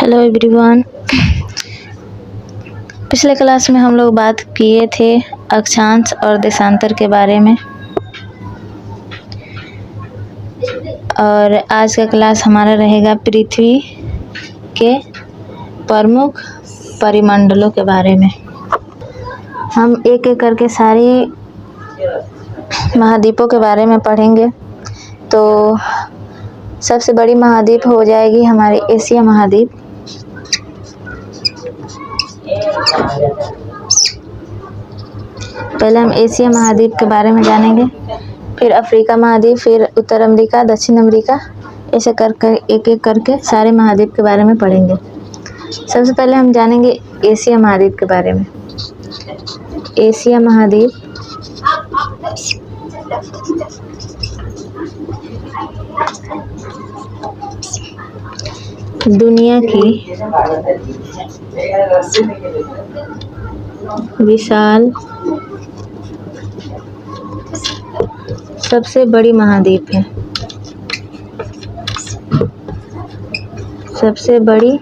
Hello everyone. पिछले class में हम लोग बात किए थे अक्षांश और देशांतर के बारे में, और आज का क्लास हमारा रहेगा पृथ्वी के प्रमुख परिमंडलों के बारे में। हम एक एक करके सारी महाद्वीपों के बारे में पढ़ेंगे। तो सबसे बड़ी महाद्वीप हो जाएगी हमारी एशिया महाद्वीप। पहले हम एशिया महाद्वीप के बारे में जानेंगे, फिर अफ्रीका महाद्वीप, फिर उत्तर अमेरिका, दक्षिण अमेरिका, ऐसे करके एक एक करके सारे महाद्वीप के बारे में पढ़ेंगे। सबसे पहले हम जानेंगे एशिया महाद्वीप के बारे में। एशिया महाद्वीप दुनिया की विशाल सबसे बड़ी महाद्वीप है। सबसे बड़ी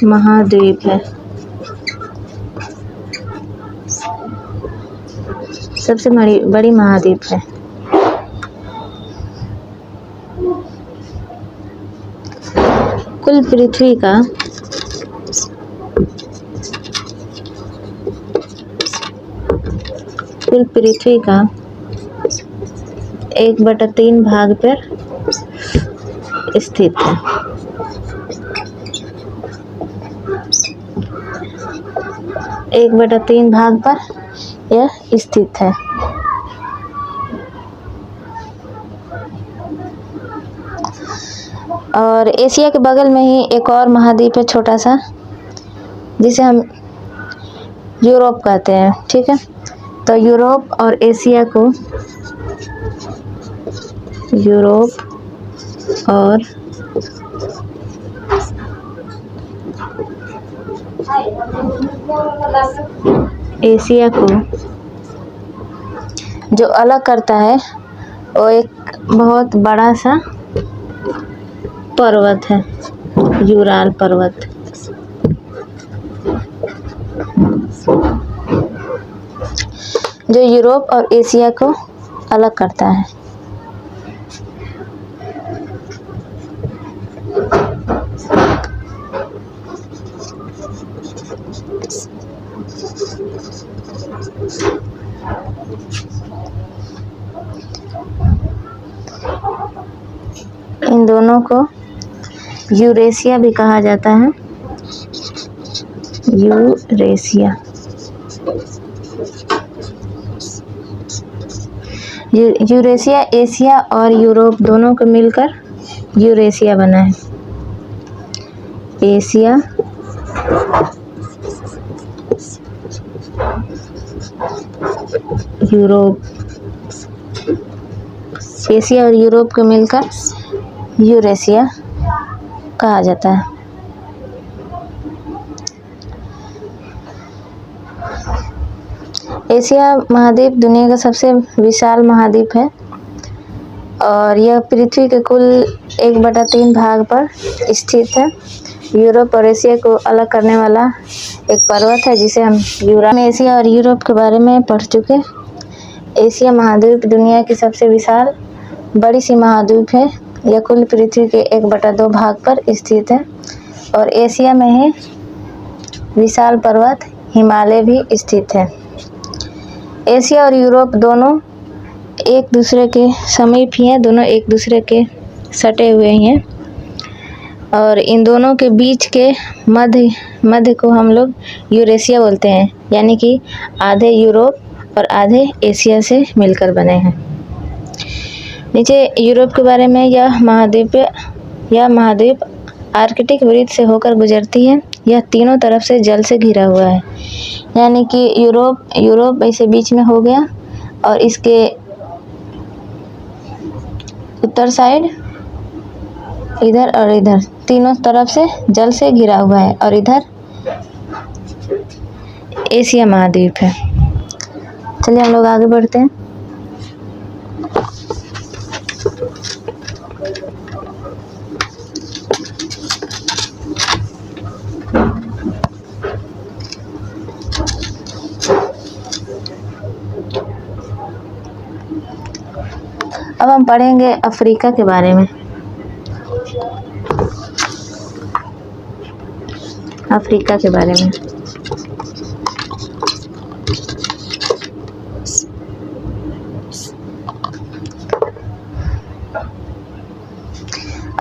महाद्वीप है। सबसे बड़ी महाद्वीप है। कुल पृथ्वी का कुल पृथ्वी का 1/3 भाग पर स्थित है। 1/3 भाग पर यह स्थित है। और एशिया के बगल में ही एक और महाद्वीप है छोटा सा, जिसे हम यूरोप कहते हैं। ठीक है, तो यूरोप और एशिया को यूरोप और एशिया को जो अलग करता है वो एक बहुत बड़ा सा पर्वत है, यूराल पर्वत। जो यूरोप और एशिया को अलग करता है। इन दोनों को यूरेशिया भी कहा जाता है। यूरेशिया यूरेशिया एशिया और यूरोप दोनों को मिलकर यूरेशिया बना है। एशिया यूरोप, एशिया और यूरोप को मिलकर यूरेशिया कहा जाता है। एशिया महाद्वीप दुनिया का सबसे विशाल महाद्वीप है और यह पृथ्वी के कुल 1/3 भाग पर स्थित है। यूरोप और एशिया को अलग करने वाला एक पर्वत है जिसे हम यूरोप। एशिया और यूरोप के बारे में पढ़ चुके। एशिया महाद्वीप दुनिया की सबसे विशाल बड़ी सी महाद्वीप है। यह कुल पृथ्वी के 1/2 भाग पर स्थित है और एशिया में ही विशाल पर्वत हिमालय भी स्थित है। एशिया और यूरोप दोनों एक दूसरे के समीप ही हैं, दोनों एक दूसरे के सटे हुए हैं और इन दोनों के बीच के मध्य को हम लोग यूरेशिया बोलते हैं, यानी कि आधे यूरोप और आधे एशिया से मिलकर बने हैं। नीचे यूरोप के बारे में, यह महाद्वीप आर्कटिक वृत्त से होकर गुजरती है। यह तीनों तरफ से जल से घिरा हुआ है, यानी कि यूरोप ऐसे बीच में हो गया और इसके उत्तर साइड इधर और इधर तीनों तरफ से जल से घिरा हुआ है और इधर एशिया महाद्वीप है। चलिए हम लोग आगे बढ़ते हैं। हम पढ़ेंगे अफ्रीका के बारे में। अफ्रीका के बारे में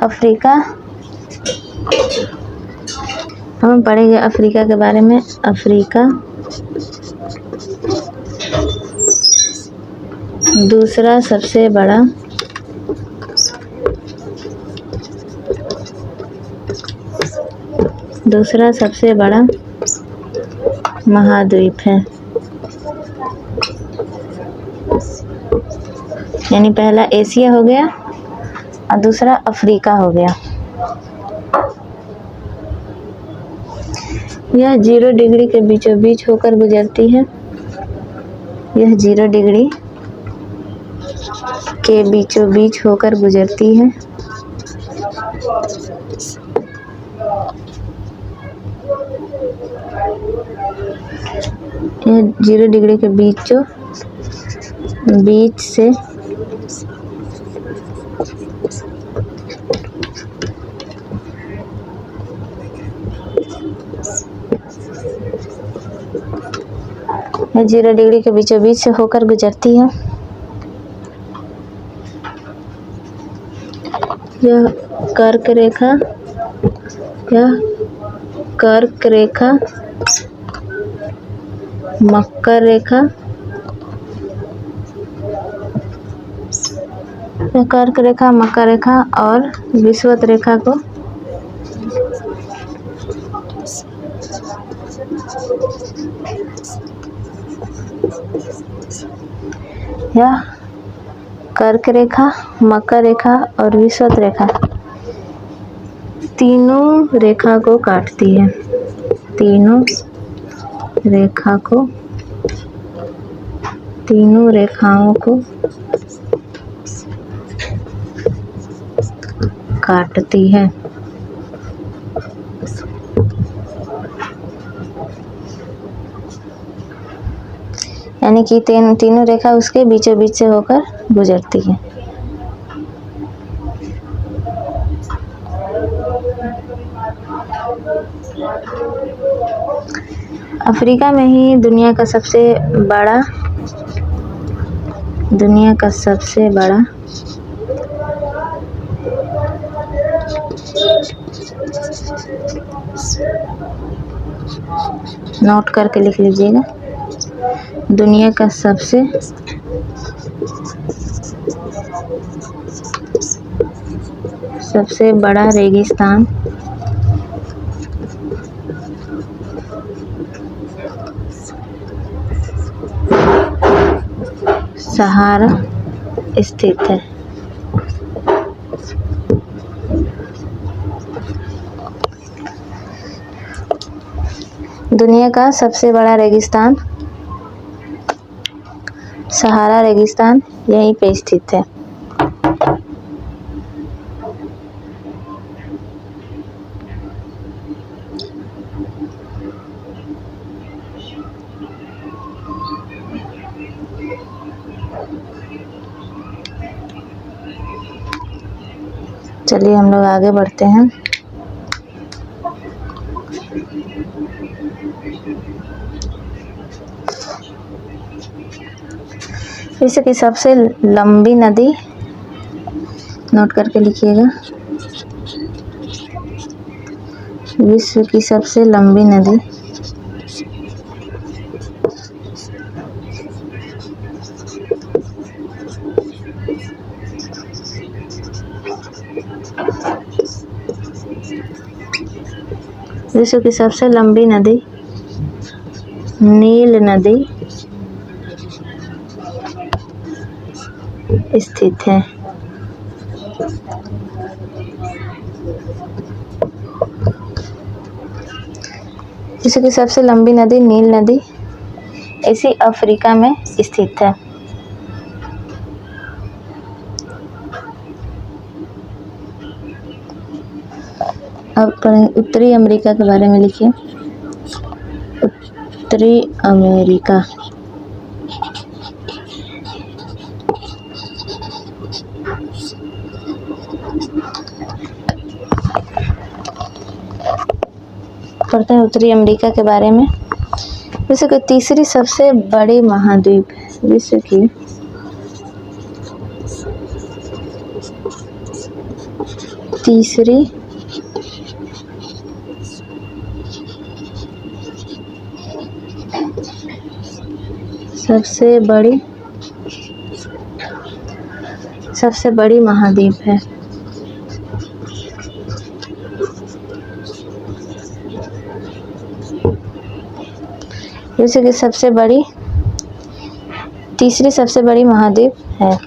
अफ्रीका, हम पढ़ेंगे अफ्रीका के बारे में। अफ्रीका दूसरा सबसे बड़ा महाद्वीप है। यानी पहला एशिया हो गया और दूसरा अफ्रीका हो गया। यह 0 डिग्री के बीचों बीच होकर गुजरती है। यह 0 डिग्री के बीचों बीच होकर गुजरती है। यह 0 डिग्री के बीचों बीच से यह 0 डिग्री के बीचों बीच से होकर गुजरती है। यह कर्क रेखा, मकर रेखा, कर्क रेखा, मकर रेखा और विषुवत रेखा को यह कर्क रेखा, मकर रेखा और विषुवत रेखा तीनों रेखा को काटती है। तीनों रेखाओं को काटती है। यानी कि तीनों रेखा उसके बीचों बीच से होकर गुजरती है। अफ्रीका में ही दुनिया का सबसे बड़ा नोट करके लिख लीजिएगा। दुनिया का सबसे बड़ा रेगिस्तान सहारा स्थित है। दुनिया का सबसे बड़ा रेगिस्तान सहारा रेगिस्तान यहीं पे स्थित है। चलिए हम लोग आगे बढ़ते हैं। विश्व की सबसे लंबी नदी, नोट करके लिखिएगा। विश्व की सबसे लंबी नदी नील नदी स्थित है। विश्व की सबसे लंबी नदी नील नदी इसी अफ्रीका में स्थित है। अब उत्तरी अमेरिका के बारे में लिखिए। उत्तरी अमेरिका पढ़ते हैं उत्तरी अमेरिका के बारे में। विश्व की तीसरी सबसे बड़ी महाद्वीप है। विश्व की तीसरी सबसे बड़ी महाद्वीप है। विश्व की तीसरी सबसे बड़ी महाद्वीप है।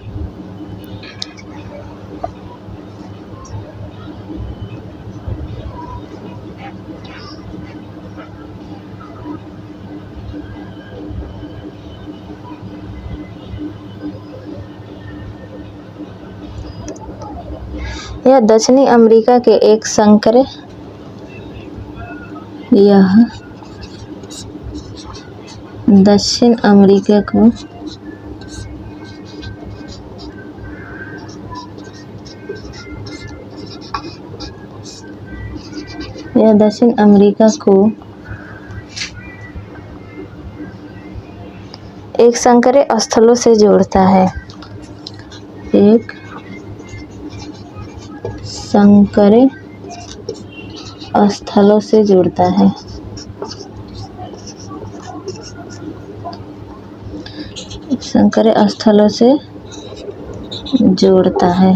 यह दक्षिणी अमेरिका के एक संकरे यह दक्षिण अमेरिका को एक संकरे स्थलों से जोड़ता है। एक संकरे स्थलों से जोड़ता है। संकरे स्थलों से जोड़ता है,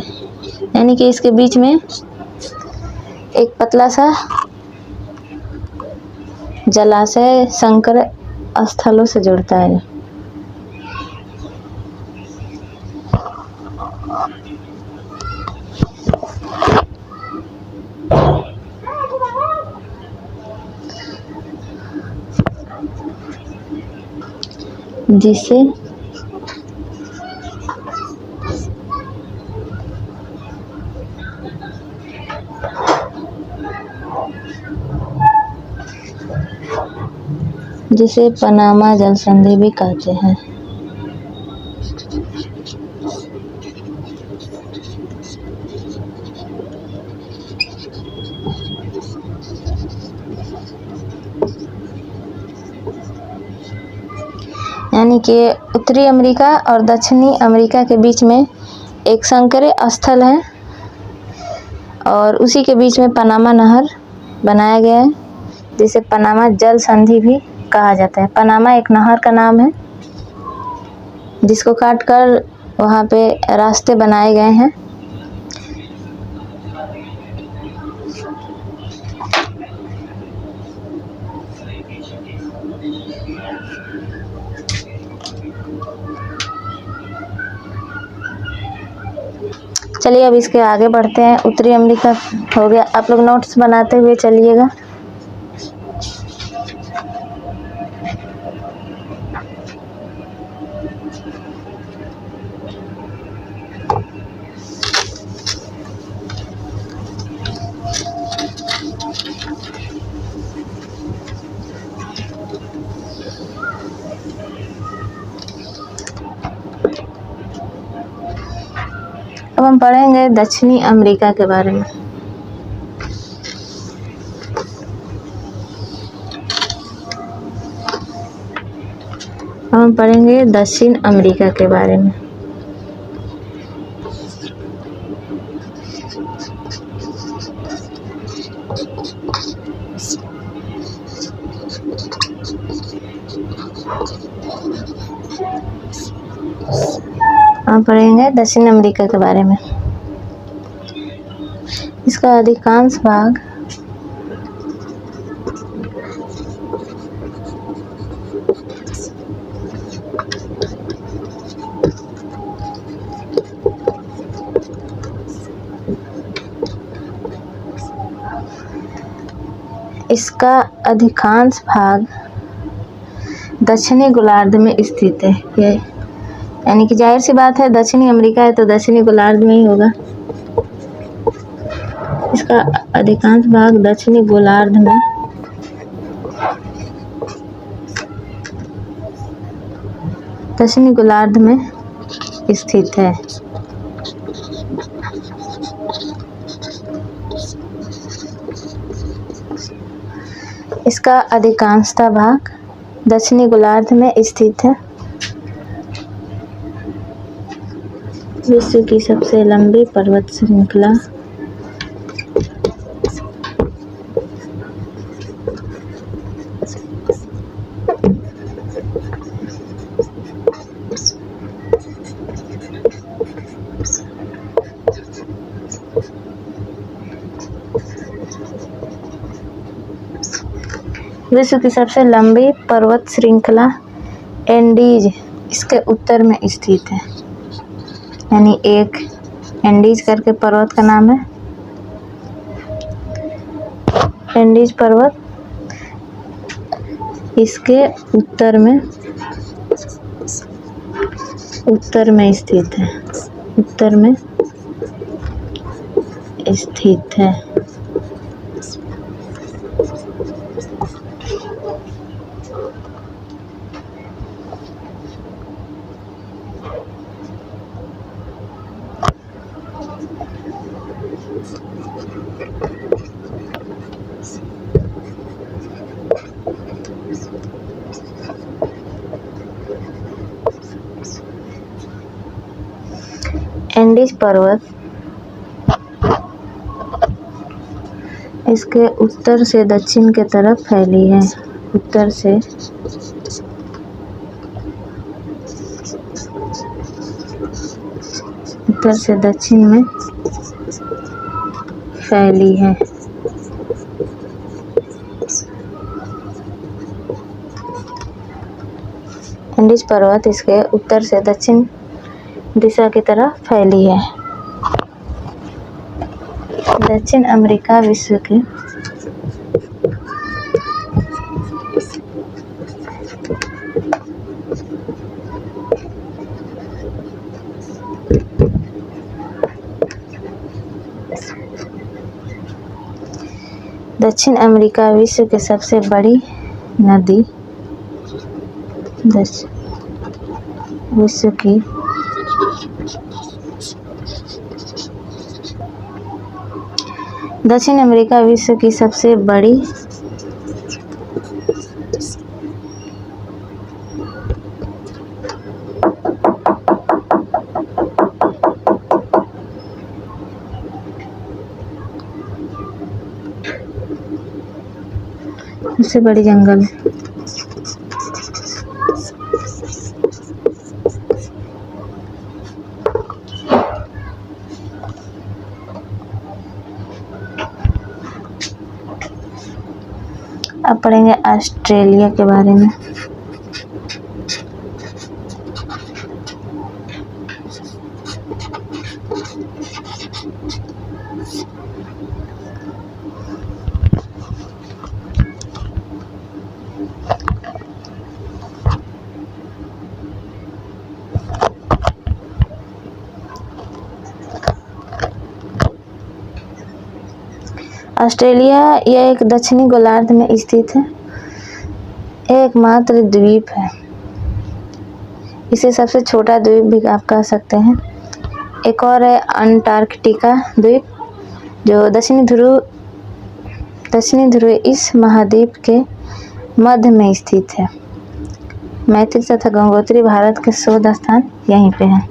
यानी कि इसके बीच में एक पतला सा जलाशय संकर स्थलों से जोड़ता है। जिसे पनामा जल संधि भी कहते हैं। यानी कि उत्तरी अमेरिका और दक्षिणी अमेरिका के बीच में एक संकरे स्थल है और उसी के बीच में पनामा नहर बनाया गया है, जिसे पनामा जल संधि भी कहा जाता है। पनामा एक नहर का नाम है जिसको काटकर वहाँ पे रास्ते बनाए गए हैं। चलिए अब इसके आगे बढ़ते हैं। उत्तरी अमेरिका हो गया, आप लोग नोट्स बनाते हुए चलिएगा। अब हम पढ़ेंगे दक्षिणी अमेरिका के बारे में। हम पढ़ेंगे दक्षिण अमेरिका के बारे में। हम पढ़ेंगे दक्षिण अमेरिका के बारे में। इसका अधिकांश भाग दक्षिणी गोलार्ध में स्थित है। यानी कि जाहिर सी बात है, दक्षिणी अमेरिका है तो दक्षिणी गोलार्ध में ही होगा। इसका अधिकांश भाग दक्षिणी गोलार्ध में स्थित है। इसका अधिकांशतः भाग दक्षिणी गोलार्ध में स्थित है। विश्व की सबसे लंबी पर्वत श्रृंखला विश्व की सबसे लंबी पर्वत श्रृंखला एंडीज इसके उत्तर में स्थित है। यानी एक एंडीज करके पर्वत का नाम है। एंडीज पर्वत इसके उत्तर में स्थित है। उत्तर में स्थित है। एंडीज पर्वत इसके उत्तर से दक्षिण के तरफ फैली है। उत्तर से दक्षिण में फैली है। एंडीज पर्वत इसके उत्तर से दक्षिण दिशा की तरफ फैली है। दक्षिण अमेरिका विश्व के सबसे बड़ी नदी दक्षिण अमेरिका विश्व की सबसे बड़ी सबसे बड़ी जंगल है। अब पढ़ेंगे ऑस्ट्रेलिया के बारे में। ऑस्ट्रेलिया यह एक दक्षिणी गोलार्ध में स्थित है। एकमात्र द्वीप है। इसे सबसे छोटा द्वीप भी आप कह सकते हैं। एक और है अंटार्कटिका द्वीप, जो दक्षिणी ध्रुव इस महाद्वीप के मध्य में स्थित है। मैत्री तथा गंगोत्री भारत के शोध स्थान यहीं पे हैं।